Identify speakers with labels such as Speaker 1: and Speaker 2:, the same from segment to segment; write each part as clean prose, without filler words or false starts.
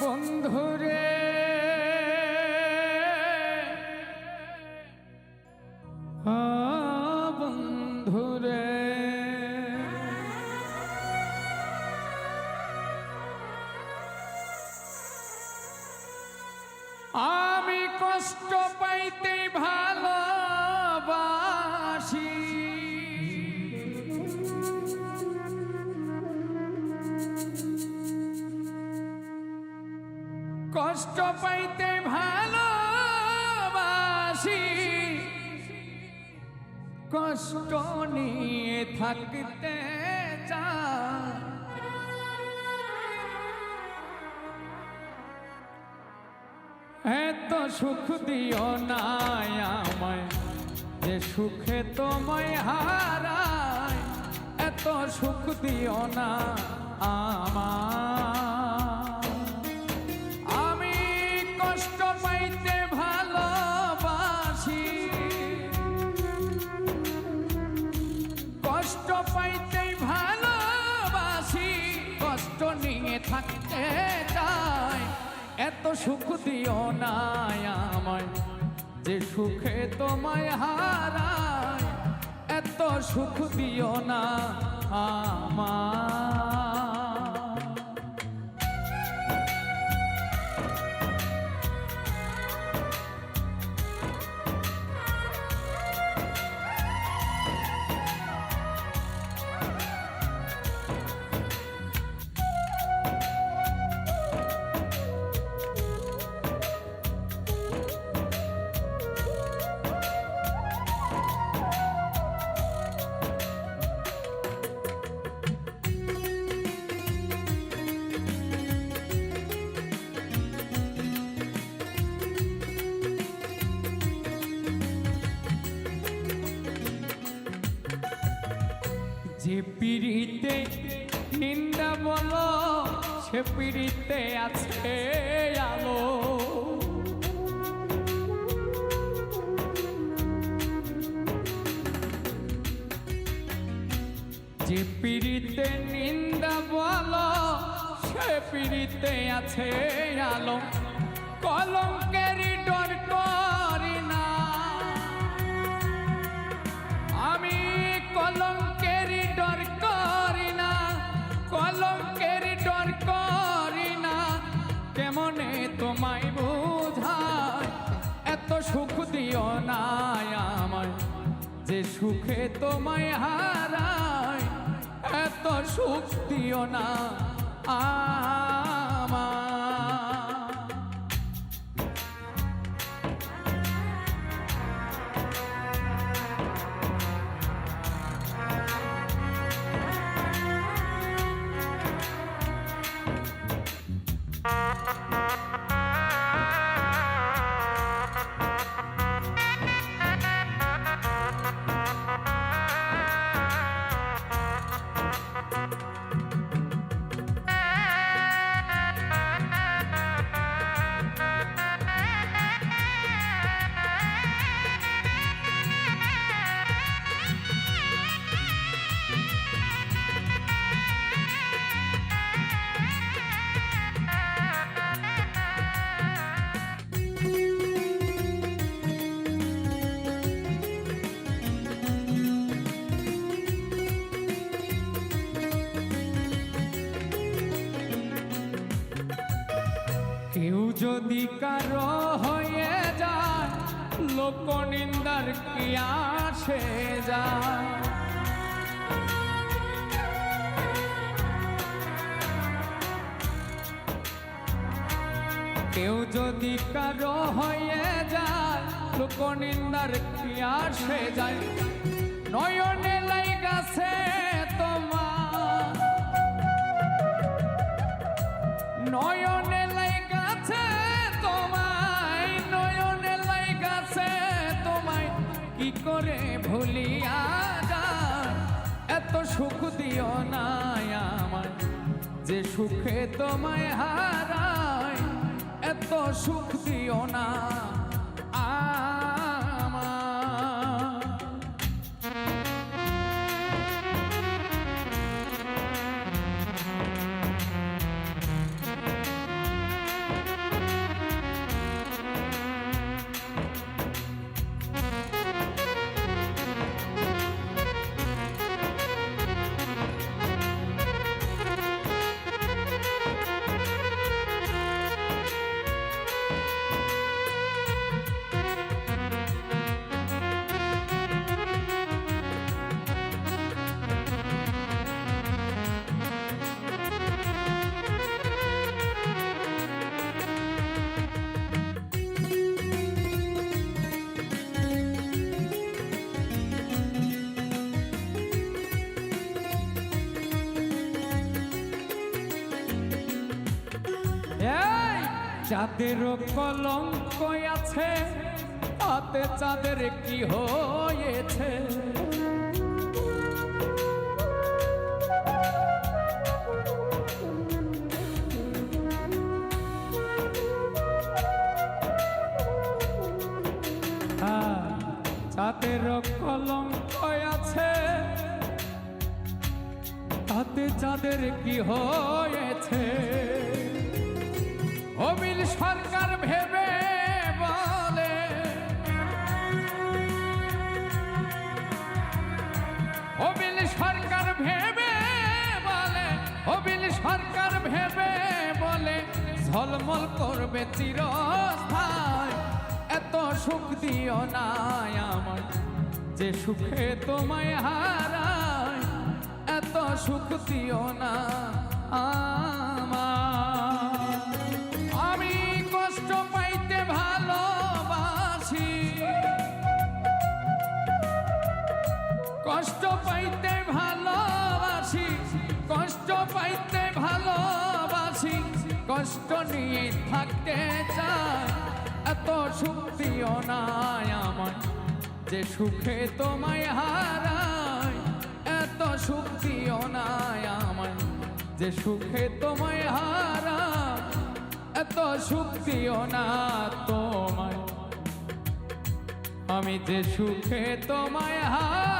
Speaker 1: বন্ধুরে বন্ধুরে আমি কষ্ট পাইতে ভালোবাসি, কষ্ট পাইতে ভালোবাসি, কষ্ট নিয়ে থাকতে চাই। এত সুখ দিও না আমায় যে সুখে তোমায় হারায়, এত সুখ দিও না আমায়। আমি কষ্ট পাইতে ভালোবাসি, কষ্ট পাইতে ভালোবাসি, কষ্ট নিয়ে থাকতে চাই। এত সুখ দিও না আমায় যে সুখে তোমায় হারায়, এত সুখ দিও না আমায়। যে পিড়িতে নিন্দা বলো সে পিড়িতে আছে আলো, যে পিড়িতে নিন্দা বলো সে পিড়িতে আছে আলো। কলঙ্কেরই ডর করি না আমি, কলঙ্কেরই ডর করি না, কলঙ্কেরই ডর করি না। কেমনে তোমায় বুঝায় এত সুখ দিও না আমায় যে সুখে তোমায় হারায়, এত সুখ দিও না আমায়। কেউ যদি কারো হয়ে যায় লোক নিন্দার কি আসে যায়, কেউ যদি কারো হয়ে যায় লোক নিন্দার কি আসে যায়। নয়নে লাইগাছে তোমার, নয়নে লাইগাছে তোমায়, নয়নে লাইগাছে তোমায়, কি করে ভুলিয়া যায়। এত সুখ দিও না আমায় যে সুখে তোমায় হারায়, এত সুখ দিও না আমায়। যাদেরও কলঙ্ক আছে তাতে চাঁদের কি হয়েছে? যাদেরও কলঙ্ক আছে তাতে চাঁদের কি হয়েছে? অবিল সরকার ভেবে বলে, অবিল সরকার ভেবে বলে, অবিল সরকার ভেবে বলে ঝলমল করবে চিরস্থায়। এত সুখ দিও না আমায় যে সুখে তোমায় হারায়, এত সুখ দিও না আমায়। আমি কষ্ট পাইতে ভালোবাসি, কষ্ট পাইতে ভালোবাসি, কষ্ট পাইতে ভালোবাসি, কষ্ট নিয়ে থাকতে চাই। এত সুখ দিও না আমায় যে সুখে তোমায় হারায়, এত সুখ দিও না আমায় যে সুখে তোমায় হারায়, এত সুখ দিও না তোমায় আমি যে সুখে তোমায় হারাই।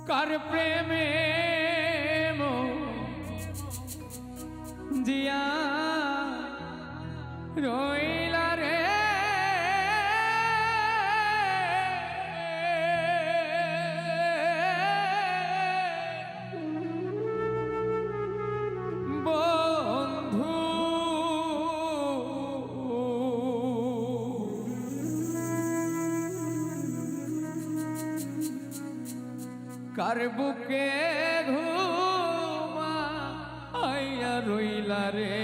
Speaker 1: কার প্রেমে জিয়া রইলা রে, বন্ধু কার বুকে ঘুমা আইয়া রইলা রে।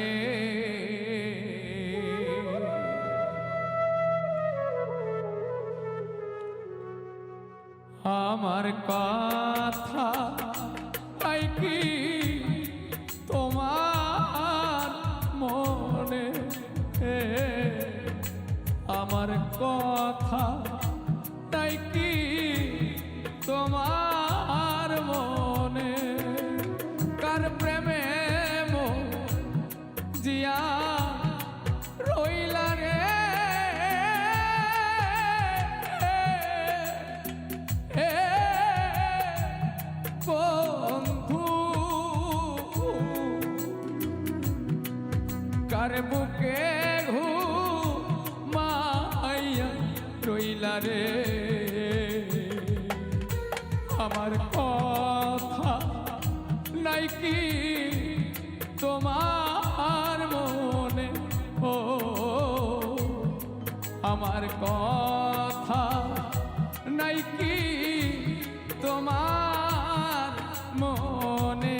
Speaker 1: আমার কথা তাই কি তোমার মনে, আমার কথা তাই কি তোমার মনে? কার প্রেমে জিয়া রইলা রে, বন্ধু কার বুকে ঘুমাইয়া রইলা রে। আমার কথা নাই কি তোমার মনে? ও আমার কথা নাই কি তোমার মনে?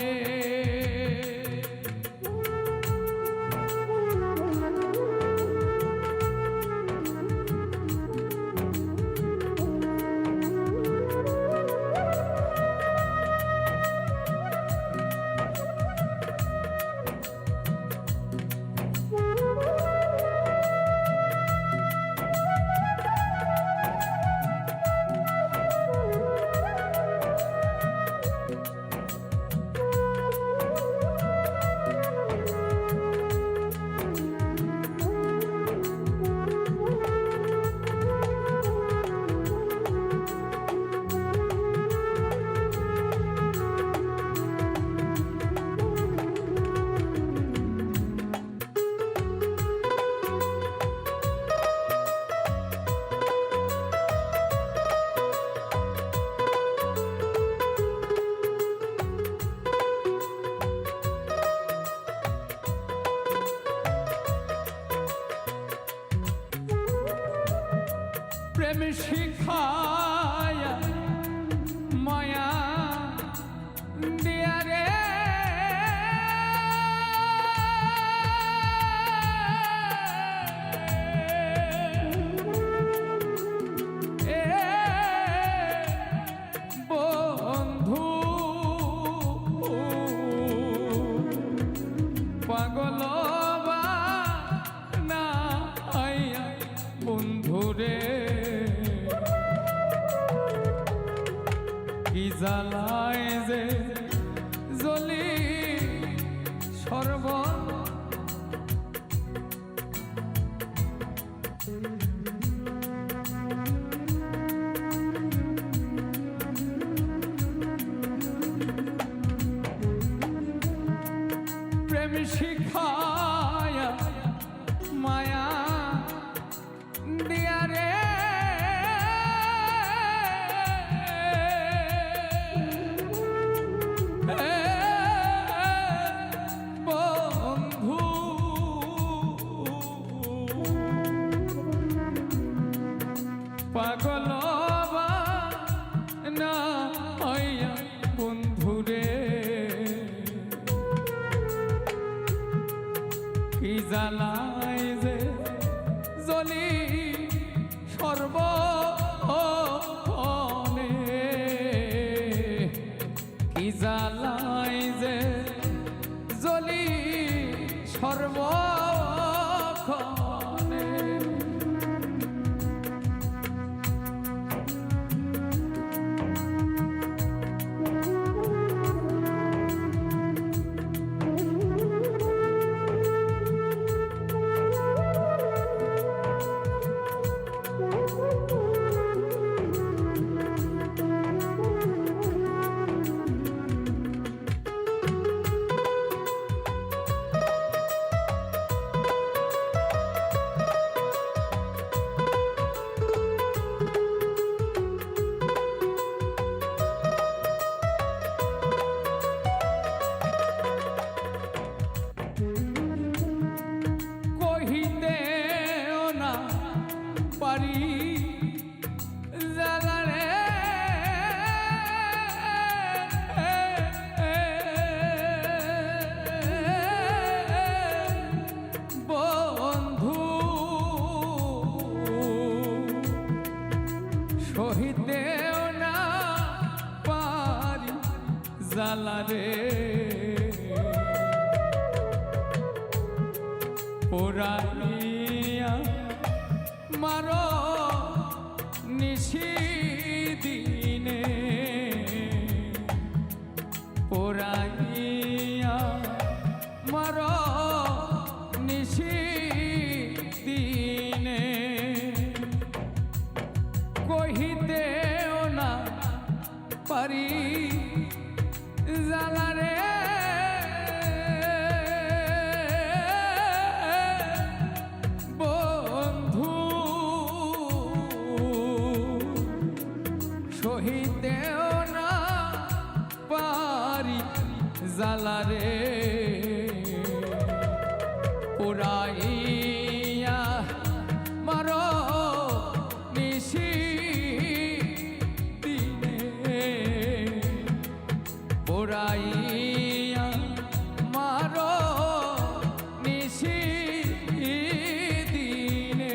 Speaker 1: প্রেম শিখায় মায়া দিয়া রে বন্ধু পাগল না বন্ধুরে কি জ্বালায় যে জ্বলি সর্ব প্রেম শিখায় মায়া দিয়া রে বন্ধু পাগল না হইয়া বন্ধুরে কি জ্বালায় যে জ্বলি সর্বক্ষণে কি জ্বালায় যে জ্বলি সর্বক্ষণে পারি জাগারে বন্ধু সহিতেও না পারি জালারে পোড়াইয়া মারো নিশি দিনে পোড়াইয়া মারো নিশি দিনে কহিতেও না পারি জালারে সহিতেও না পারি জালারে পুরাইয়া মারো নিশি দিনে পুরাইয়া মারো নিশি দিনে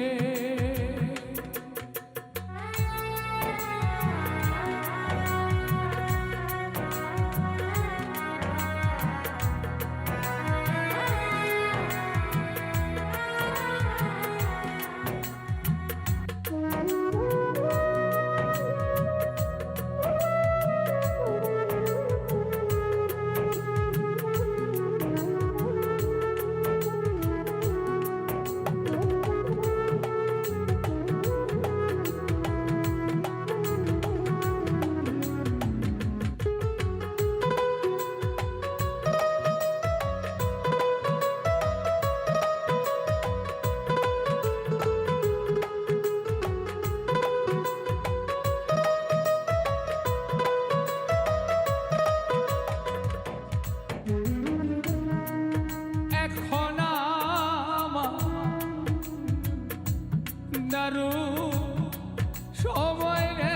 Speaker 1: সময় রে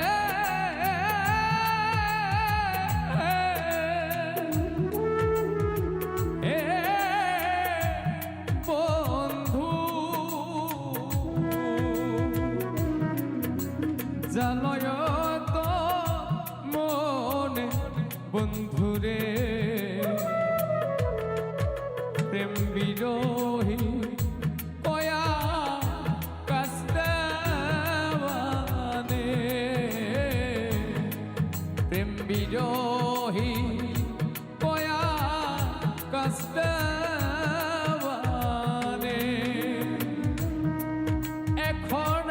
Speaker 1: বন্ধু জানয় তো মনে বন্ধুরে প্রেম বিরোহী কয়া কাস্তাবানে প্রেম বিরোহী কয়া কাস্তাবানে এখন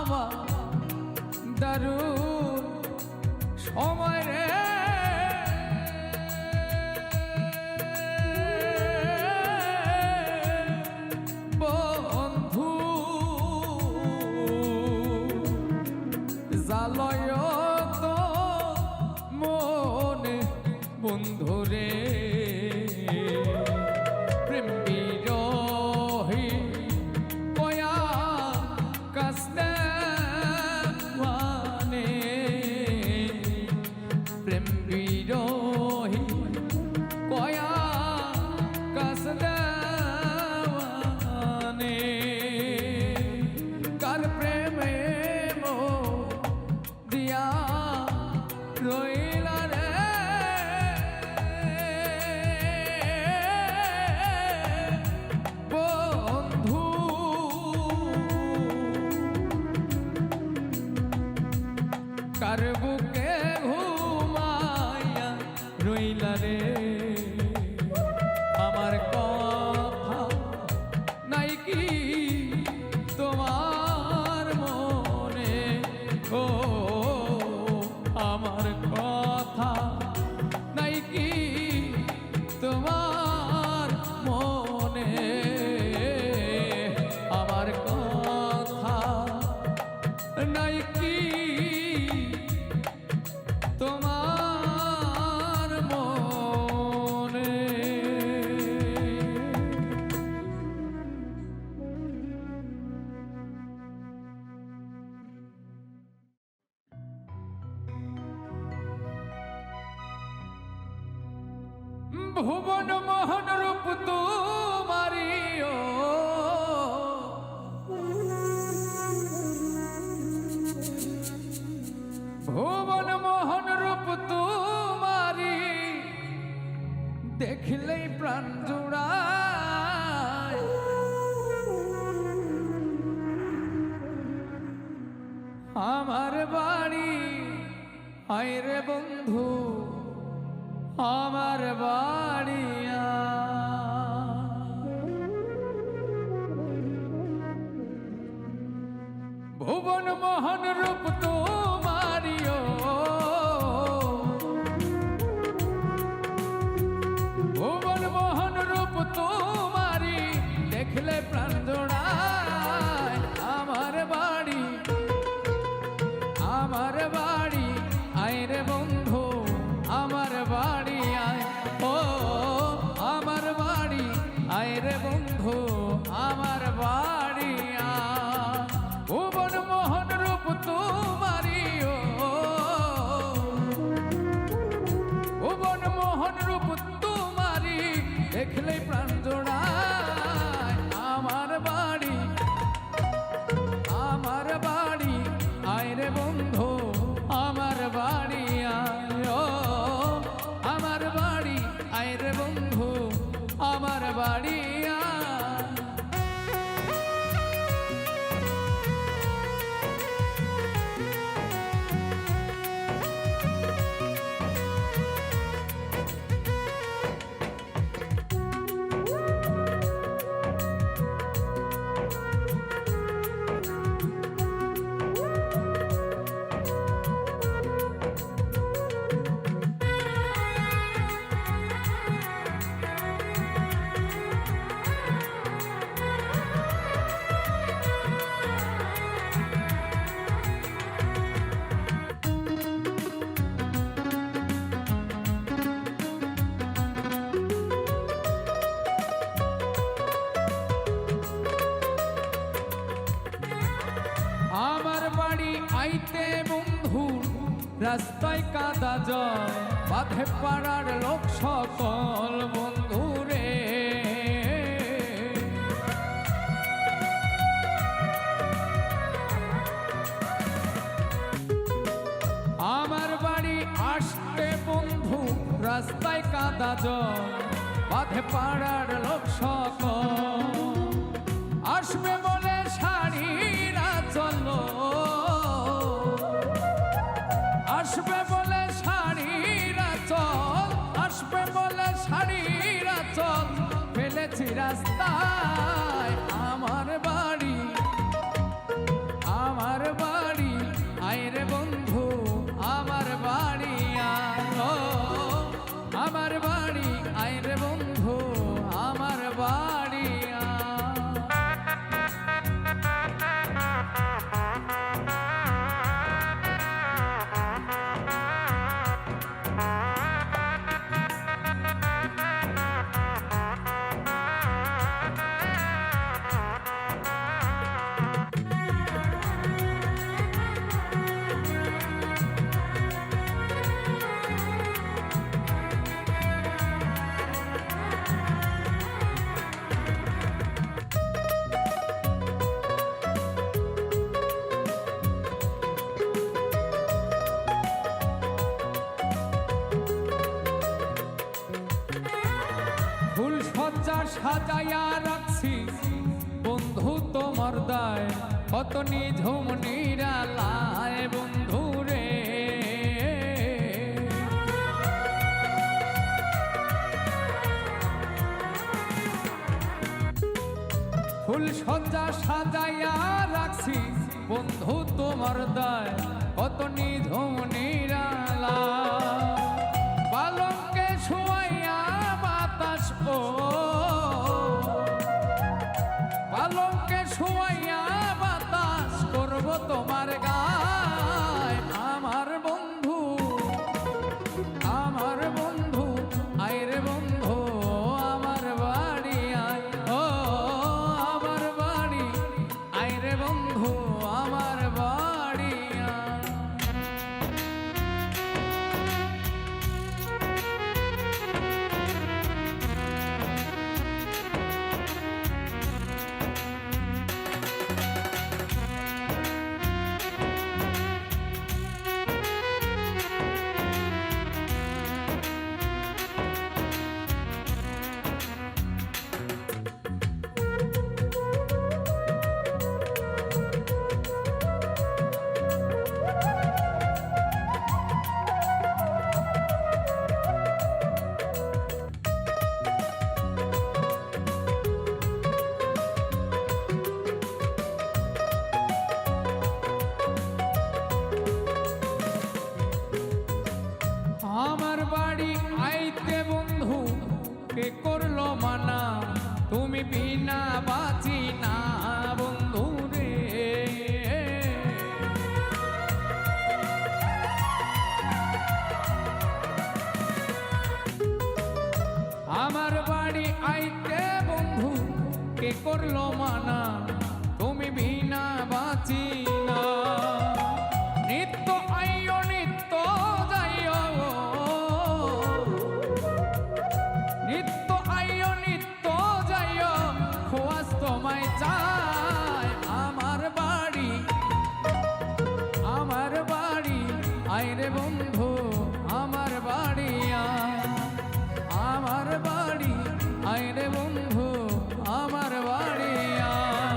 Speaker 1: আমার দারুণ সময় রে বন্ধু জালয় তো মনে বন্ধুরে প্রেম বিরোহী কয়া কাস্তাবানে প্রেম বিরোহী কয়া কাস্তাবানে কার প্রেমে মো দিয়া রইলা রে বন্ধু কার বুকে ঘুমাইয়া রইলা রে আমার কথা নাই কি তোমার মনে ও আমার কথা নাই কি তোমার মনে আমার কথা নাই কি তোমার মনে ভুবন মোহন রূপ তোমারিও ভুবন মোহন রূপ তোমারি দেখলেই প্রাণ জুড়ায় আমার বাড়ি হায় রে বন্ধু আমার বাড়িয়া ভুবন মোহন রূপ তোমারিও ভুবন মোহন রূপ তোমারি দেখলে প্রাণ জোড়ায় আমার বাড়ি আয় রে বন্ধু আমার বাড়ি আয় ও আমার বাড়ি আয় রে বন্ধু আমার বাড়ি আয় ভুবন মোহন রূপ তোমার আইতে বন্ধু রাস্তায় কাদা জল বাঁধে পাড়ার লোক সকল বন্ধু রে আমার বাড়ি আসতে বন্ধু রাস্তায় কাদা জল বাঁধে পাড়ার লোক সকল আসবে বলে শাড়িরা চলো আসবে বলে শাড়িরা চল আসবে বলে শাড়িরা চল ফেলেছি রাস্তায় আমার বাড়ি আইরে বন্ধু আমার বাড়ি আয় ও, আমার বাড়ি আইরে বন্ধু আমার বাড়ি আয়। ফুল সজ্জা সাজাইয়া রাখছি বন্ধু তোমার দায় কত নিঝুম নিরালায় বন্ধু রে ফুল সজ্জা সাজাইয়া রাখছি বন্ধু তোমার দায় কত নিঝুম নিরালায় পালঙ্কে শুয়াইয়া বাতাস ও পালঙ্কে শুয়াইয়া বাতাস করব তোমার গায় আমার বন্ধু আইরে বন্ধু আমার বাড়ি আয় ও আমার বাড়ি আইরে বন্ধু আমার বাড়ি আয়। আমার বাড়ি আইতে বন্ধু কে করলো মানা তুমি বিনা বাঁচি না বন্ধু রে আমার বাড়ি আইতে বন্ধু কে করলো মানা তুমি বিনা বাঁচি না নিত্য আইও নিত্য যাইও নিত্য আইও নিত্য যাইও খোয়াস তোমায় চাই আমার বাড়ি আইরে বন্ধু আমার বাড়ি আয় আমার বাড়ি আইরে বন্ধু আমার বাড়ি আয়।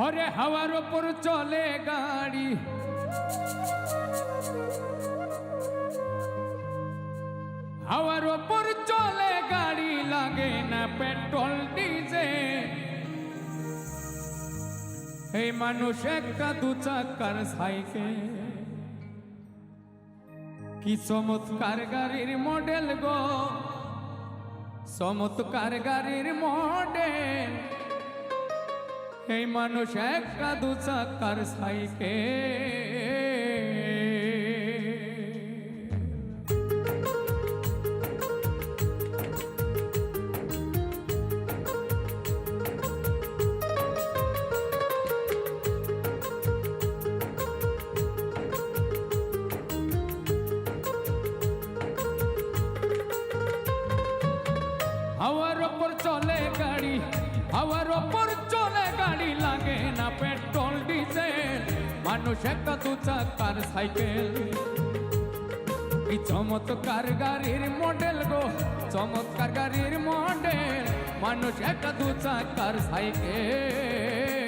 Speaker 1: ওরে হাওয়ার ওপর চলে গাড়ি, হাওয়ার ওপর চলে গাড়ি, লাগে না পেট্রোল ডিজেল। এই মানুষ একটা দু চাকার সাইকেল, কি চমৎকার গাড়ির মডেল গো, চমৎকার গাড়ির মডেল। এই মানুষ একটা দু চাকার সাইকেল। হাওয়ার ওপর চলে গাড়ি, হাওয়ার ওপর চলে গাড়ি, লাগে না পেট্রোল ডিজেল। মানুষ একটা দু চাকার সাইকেল, কি চমৎকার গাড়ির মডেল গো, চমৎকার গাড়ির মডেল। মানুষ একটা দু চাকার সাইকেল।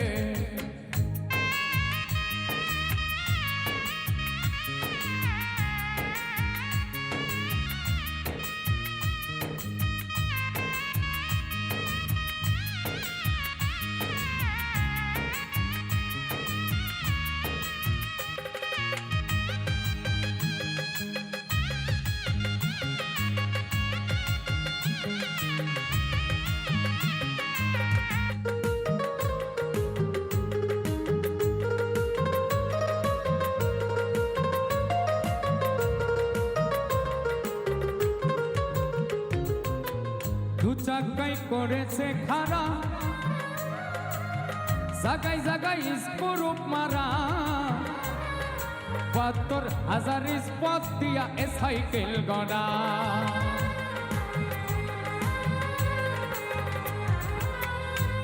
Speaker 1: দু চাকাই করেছে খারা, জাগাই জাগাই স্কুরুপ মারা, ৭২,০০০ স্পট দিয়া এ সাইকেল গড়া।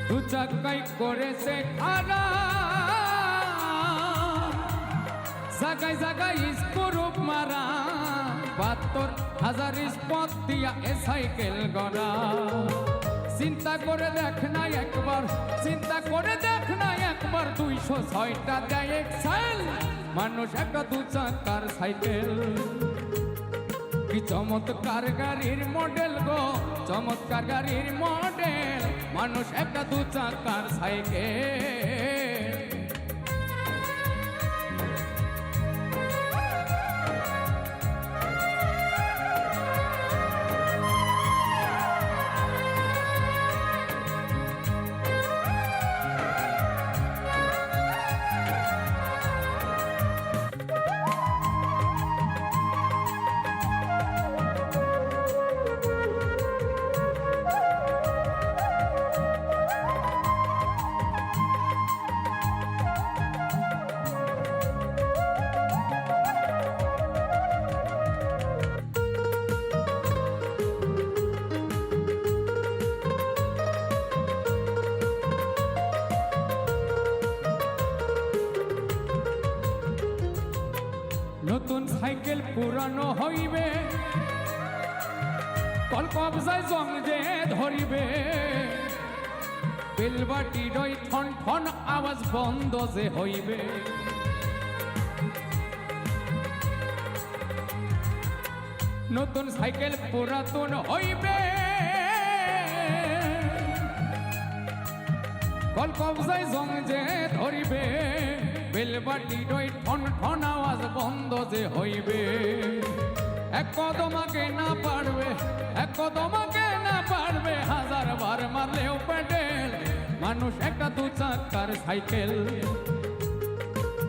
Speaker 1: দু চাকাই করেছে খারা, জাগাই জাগাই স্কুরুপ মারা, ৭২,০০০ স্পট দিয়া এ সাইকেল গড়া। চিন্তা করে দেখ না একবার, চিন্তা করে দেখ না একবার, ২০৬টা দেয় এক্সেল। মানুষ একটা দু চাকার সাইকেল, কি চমৎকার গাড়ির মডেল গো, চমৎকার গাড়ির মডেল। মানুষ একটা দু চাকার সাইকেল। নতুন সাইকেল পুরানো হইবে, কল কবজায় জং যে ধরিবে, বেলবাটি ডই ঠন ঠন আওয়াজ বন্ধ যে হইবে। নতুন সাইকেল পুরাতন হইবে, কল কবজায় জং যে ধরিবে, বেলবাটি ডই ঠন ঠন আওয়াজ বন্ধ যে হইবে। এক কদমাকে না পারবে, এক কদমাকে না পারবে, ১০০০ বার মারলেও পেডেল। মানুষ একটা দু চাকার সাইকেল,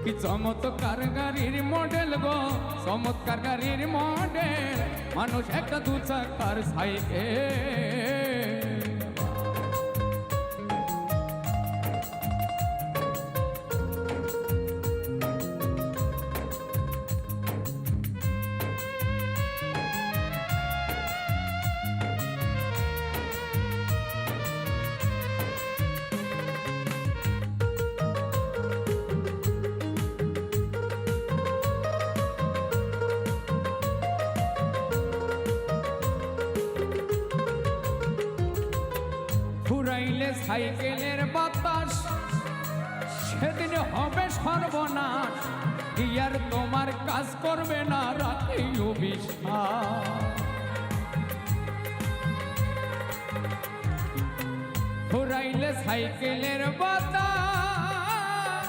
Speaker 1: কি চমৎকার গাড়ির মডেল গো, চমৎকার গাড়ির মডেল। মানুষ একটা দু চাকার সাইকেল। ফুরাইলে সাইকেলের বাতাস, সেদিন হবে সর্বনাশ, কি আর তোমার কাজ করবে না রাখি বিশ্বাস। ফুরাইলে সাইকেলের বাতাস,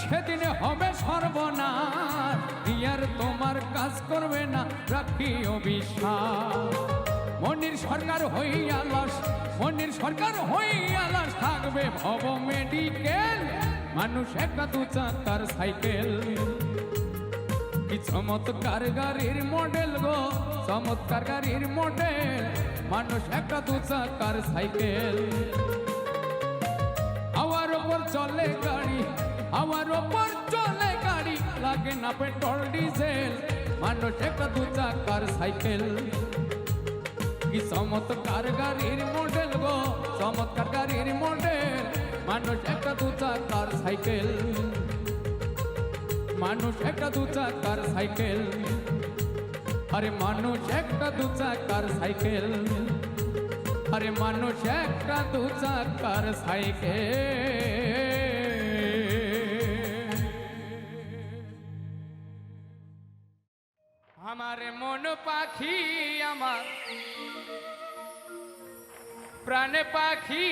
Speaker 1: সেদিন হবে সর্বনাশ, কি আর তোমার কাজ করবে না রাখি বিশ্বাস। মনির সরকার হইয়া লাশ, মনির সরকার হইয়া লাশ, থাকবে ভব মেডিকেল। মানুষ একটা দু চাকার সাইকেল, কি চমৎকার গাড়ির মডেল গো, চমৎকার গাড়ির মডেল। মানুষ একটা দু চাকার সাইকেল, হাওয়ার ওপর চলে গাড়ি, হাওয়ার ওপর চলে গাড়ি, লাগে না পেট্রোল ডিজেল। মানুষ একটা দু চাকার সাইকেল, কি চমৎকার গাড়ির মডেল গো, চমৎকার গাড়ির মডেল। মানুষ একটা দু চাকার সাইকেল, মানুষ একটা দু চাকার সাইকেল। আরে মানুষ একটা দু চাকার সাইকেল, আরে মানুষ একটা দু চাকার সাইকেল। আমার মন পাখি, আমার প্রাণ পাখি,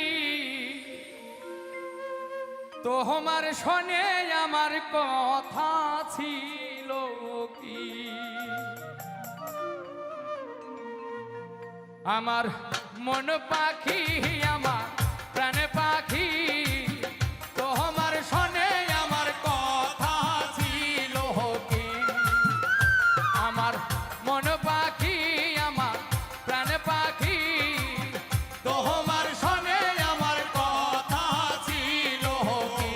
Speaker 1: তোমার শোনে আমার কথা ছিল কি। আমার মন পাখি, আমার প্রাণ পাখি, তোমার শোনে আমার কথা ছিল কি। আমার মন পাখি, আমার প্রাণ পাখি, তোমার শোনে আমার কথা ছিল কি।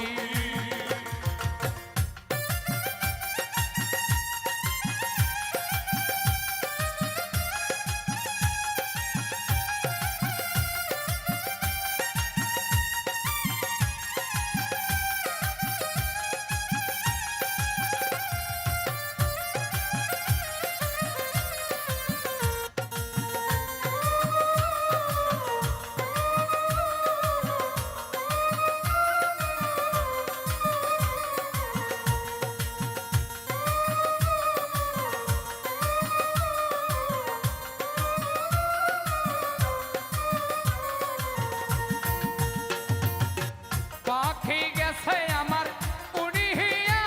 Speaker 1: পাখি গেছে আমার উড়িয়া,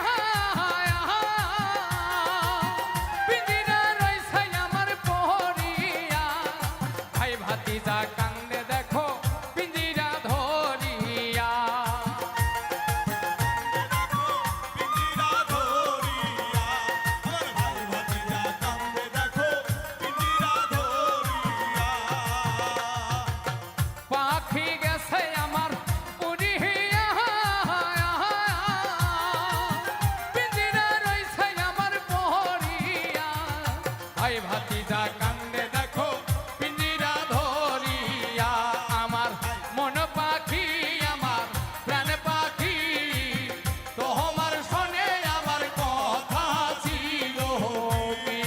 Speaker 1: পিঞ্জিরা রইছে আমার পহরিয়া। ভাই ভাতিজা কান্দে দেখো পিঞ্জিরা ধরিয়া। পাখি গেছে আমার উড়িয়া, পিঞ্জিরা রইছে আমার পহরিয়া। ভাই ভাতিজা কান্দে দেখো পিঞ্জিরা ধরিয়া। আমার মন পাখি, আমার প্রাণ পাখি, তোমার শোনে আমার কথা ছিল কি।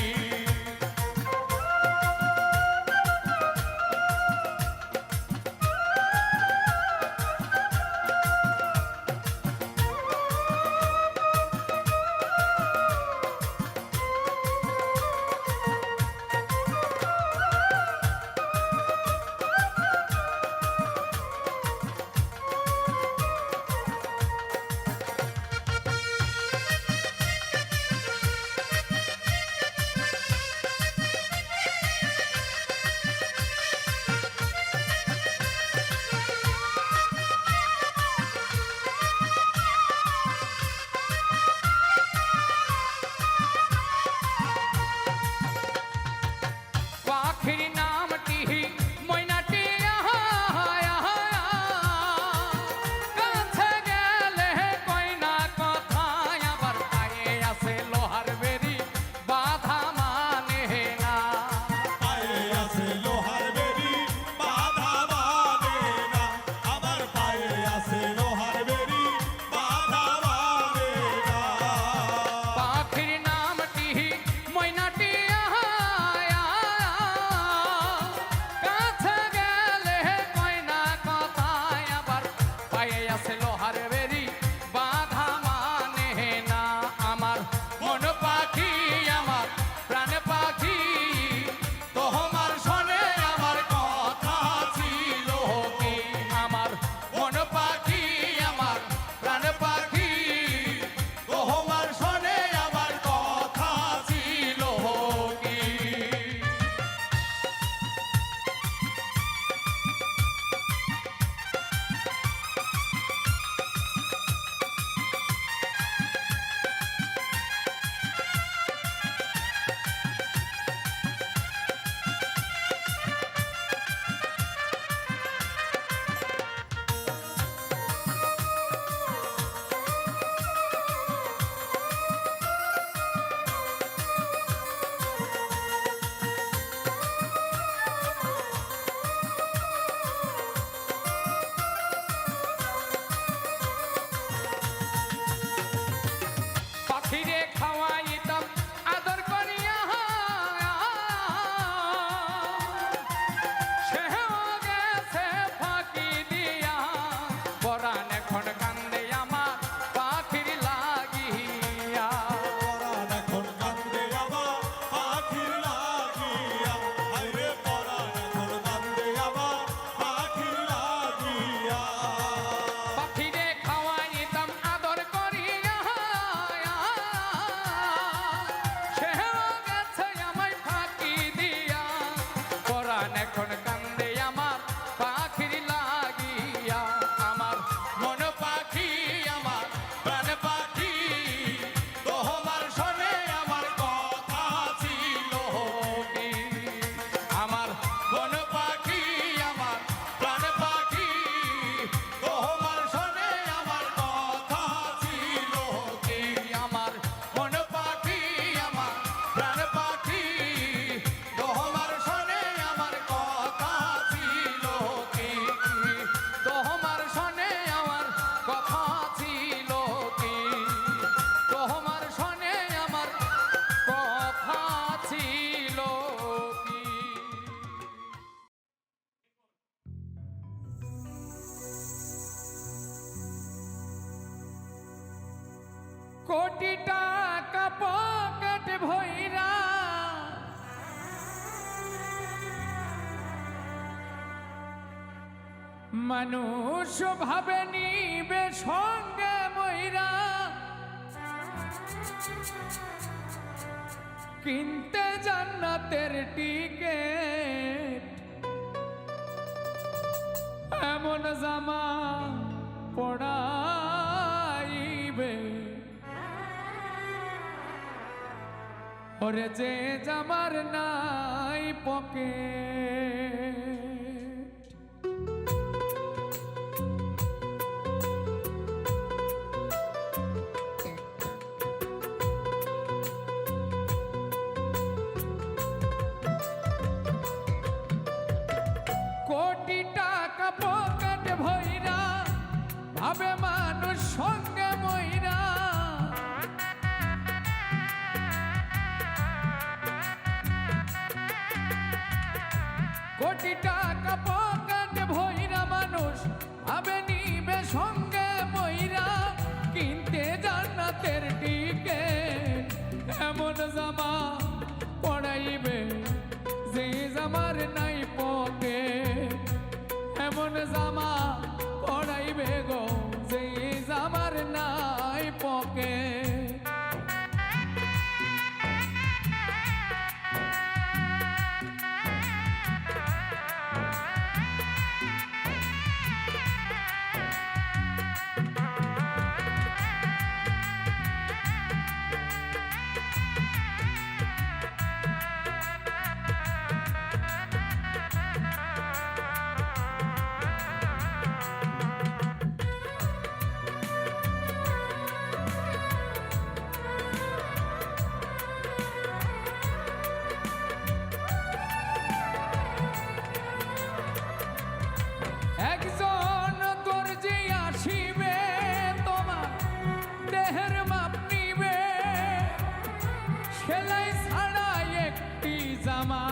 Speaker 1: মানুষ ভাবে নিবে সঙ্গে ময়রা, কিনতে জান্নাতের টিকেট, এমন জামা পড়াইবে ওরে যে জামার নাই পকেট। কোটি টাকা পকেট ভইরা ভাবে মানুষ সঙ্গে মইরা, কোটি টাকা পকেট ভইরা মানুষ ভাবে নিবে সঙ্গে মইরা, কিনতে জান্নাতের টিকেট, এমন জামা পড়াইবে যে জামার নাই পকেট, এমন জামা পড়াইবে গো যে জামার নাই পকেট। একজন দর্জি আসিবে তোমার দেহের মাপ নিবে, সেলাই ছাড়া একটি জামা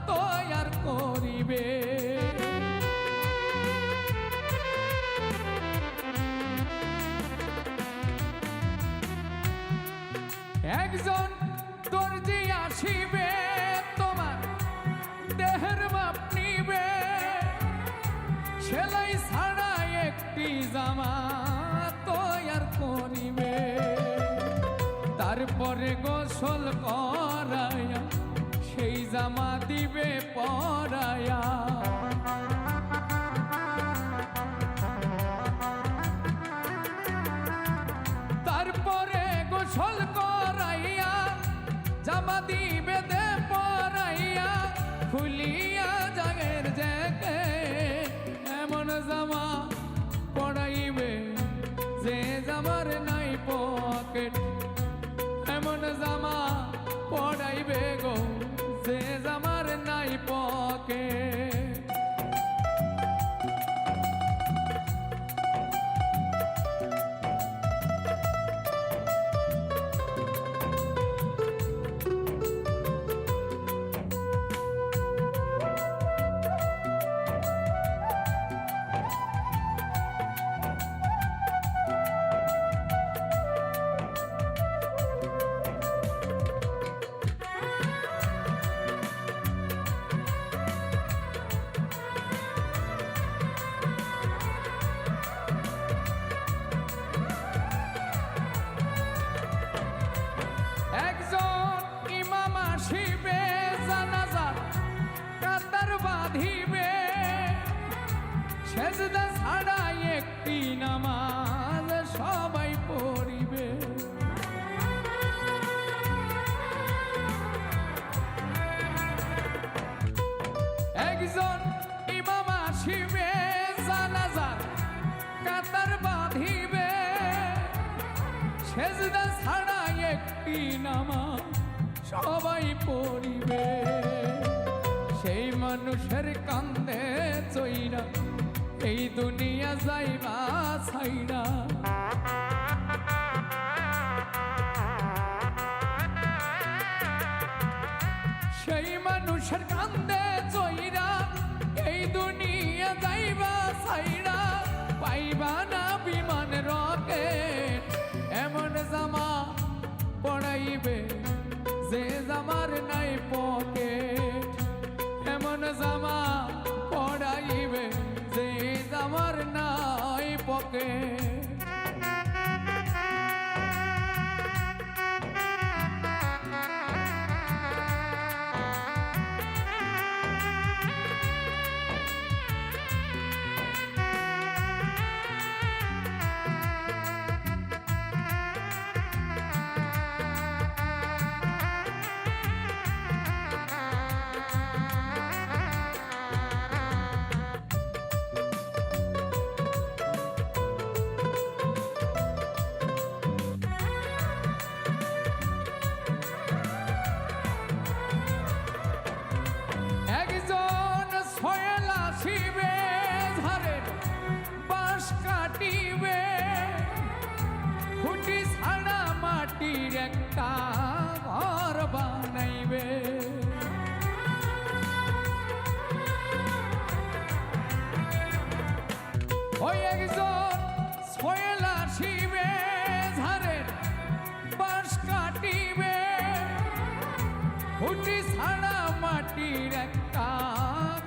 Speaker 1: তৈয়ার করিবে। একজন দর্জি আসিবে তোমার দেহের মাপ নিবে, সেলাই ছাড়া একটি জামা তৈয়ার করিবে। তারপরে গোসল করায়া সেই জামা দিবে পরায়া, তারপরে গোসল করাইয়া জামা দিবে দে পরাইয়া, খুলিয়া জাগের জ্যাকেট, এমন জামা পড়াইবে যে জামার নাই পকেট, এমন জামা পড়াইবে গো যে জামার নাই পকেট। বাঁধিবে সেজদা ছাড়া একটি নামাজ সবাই পড়িবে। একজন ইমাম আসিবে জানাজার কাতার বাঁধিবে সেজদা ছাড়া একটি নামাজ সবাই পড়িবে। সেই মানুষের কান্দে চইরা এই দুনিয়া যাইবা ছাইরা, সেই মানুষের কান্দে চইরা এই দুনিয়া যাইবা ছাইরা, পাইবা না বিমান রকেট এমন জামা পড়াইবে যে জামার নাই পকেট, এমন জামা পড়াইবে যে ছাড়া মাটির একটা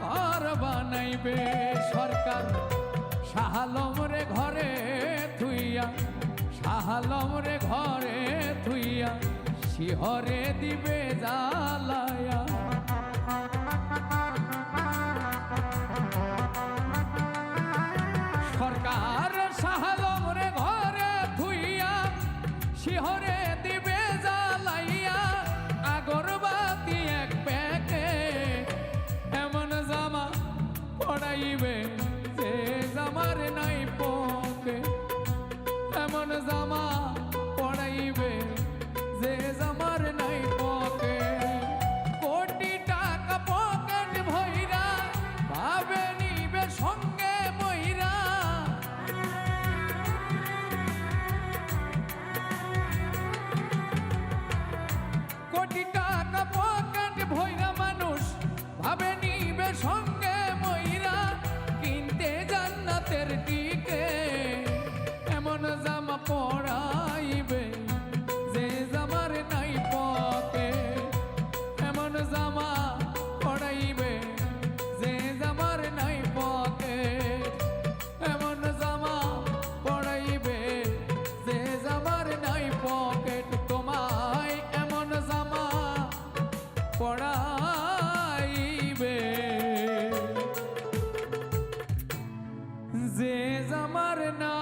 Speaker 1: ঘর বানাইবে সরকার শাহ আলম রে ঘরে থুইয়া শাহ আলম রে ঘরে থুইয়া শিহরে দিবে জ্বালায়া সরকার শাহ আলম রে ঘরে থুইয়া শিহরে দিবে জ্বালাইয়া আগরবাতি এক প্যাকে এমন জামা পড়াইবে যে জামার নাই পকে এমন জামা পড়াইবে যে জামার নাই পকে কোটি টাকা পকেট ভইরা ভাবে নিবে সঙ্গে বইরা কোটি টাকা পকেট ভইরা মানুষ ভাবে নিবে সঙ্গে মইরা কিনতে জান্নাতের টিকে এমন জামা পড়াইবে যে জামার নাই পকে এমন জামা পড়াইবে যে জামার নাই পকে এমন জামা পড়াইবে যে জামার নাই পকেট তোমায় এমন জামা পড়াইবে যে জামার না